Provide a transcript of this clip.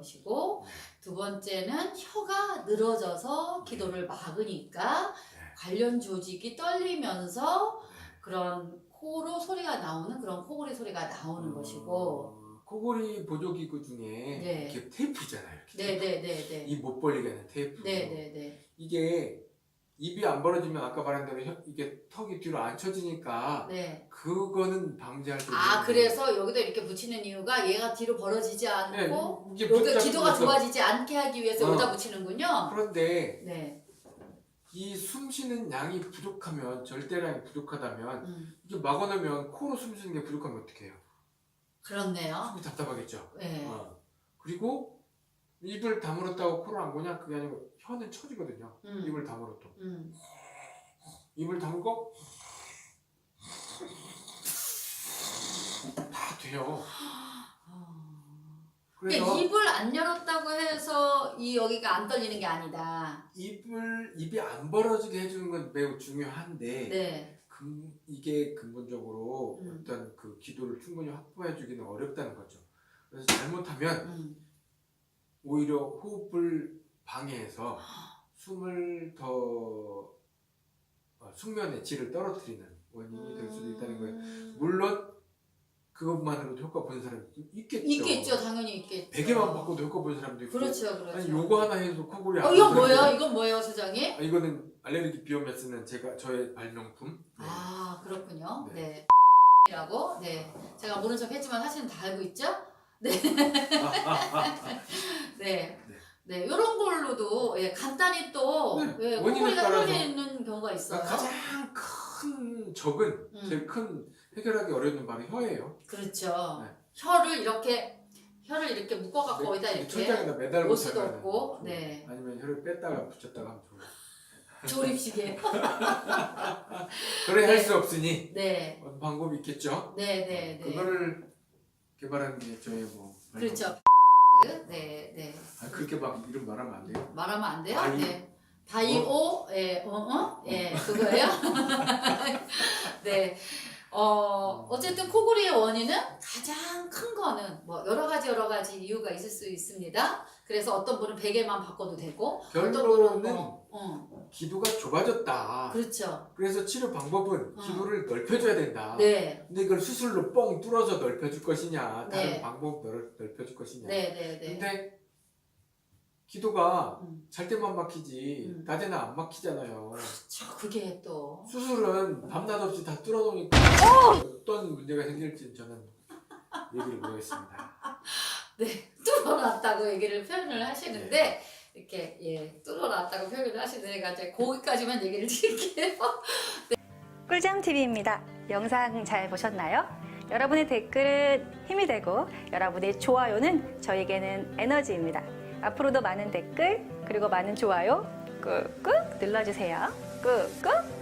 것이고, 두 번째는 혀가 늘어져서 기도를 막으니까 관련 조직이 떨리면서 그런 코로 소리가 나오는 그런 코골이 소리가 나오는 것이고. 코골이 보조기구 중에 네. 이렇게 테이프 있잖아요. 이렇게 네네네네. 입 못 벌리게 하는 테이프. 네네네. 이게 입이 안 벌어지면 아까 말한 대로 이게 턱이 뒤로 안 쳐지니까 네. 그거는 방지할 수 있는. 그래서 여기다 이렇게 붙이는 이유가 얘가 뒤로 벌어지지 않고 이게 여기가 기도가 붙잡으면서. 좋아지지 않게 하기 위해서 여기다 붙이는군요. 그런데 네. 이 숨 쉬는 양이 부족하면, 절대량이 부족하다면 이게 막아놓으면 코로 숨 쉬는 게 부족하면 어떡해요? 그렇네요. 속이 답답하겠죠. 네. 그리고 입을 다물었다고 코를 안 고냐? 그게 아니고 혀는 쳐지거든요. 입을 다물어도. 입을 다물고 다 돼요. 그러니까 입을 안 열었다고 해서 여기가 안 떨리는 게 아니다. 입이 안 벌어지게 해주는 건 매우 중요한데, 네. 이게 근본적으로 어떤 그 기도를 충분히 확보해주기는 어렵다는 거죠. 그래서 잘못하면 오히려 호흡을 방해해서 숨을 더 숙면의 질을 떨어뜨리는 원인이 될 수도 있다는 거예요. 물론 그것만으로도 효과 보는 사람도 있겠죠. 있겠죠, 당연히 있겠죠. 베개만 바꿔도 효과 보는 사람도 있고. 그렇죠. 아니 요거 하나 해도 코골이 안 이건 뭐예요? 이건 뭐예요, 소장님? 이거는 알레르기 비염에 쓰는 저의 발명품. 네. 그렇군요. 네. 네. 이라고. 네. 제가 모른 척 했지만 사실은 다 알고 있죠? 네. 네. 네. 이런 걸로도 간단히 또 원인에 코골이가 따라서 생기는 경우가 있어요. 가장 큰 적은 제일 큰 해결하기 어려운 바로 혀예요. 그렇죠. 네. 혀를 이렇게 묶어갖고 어디다 이렇게 천장에다 매달고 놓을 수도 자면은 없고. 네. 아니면 혀를 뺐다가 붙였다가 하면 좋아요. 조립시계. 그래 할 수 없으니 네. 어떤 방법이 있겠죠. 네. 그거를 개발한 게 저의 그렇죠. 네. 네. 그렇게 막 이름 말하면 안 돼요. 말하면 안 돼요? 바이- 네. 바이오, 그거예요? 네. 어쨌든 코골이의 원인은 가장 큰 거는 여러 가지 이유가 있을 수 있습니다. 그래서 어떤 분은 베개만 바꿔도 되고, 어떤 결론은 분은 기도가 좁아졌다. 그렇죠. 그래서 치료 방법은 기도를 넓혀줘야 된다. 네. 근데 이걸 수술로 뻥 뚫어서 넓혀줄 것이냐, 다른 네. 방법 넓혀줄 것이냐. 네. 근데 기도가 잘 때만 막히지 낮에는 안 막히잖아요. 그렇죠. 그게 또 수술은 밤낮 없이 다 뚫어놓으니까 어떤 문제가 생길지 저는 얘기를 못하겠습니다. 네, 뚫어놨다고 얘기를 표현을 하시는데 이렇게 뚫어놨다고 표현을 하시니까 이제 거기까지만 얘기를 드릴게요. 꿀잠TV입니다. 영상 잘 보셨나요? 여러분의 댓글은 힘이 되고 여러분의 좋아요는 저에게는 에너지입니다. 앞으로도 많은 댓글 그리고 많은 좋아요 꾹꾹 눌러주세요. 꾹꾹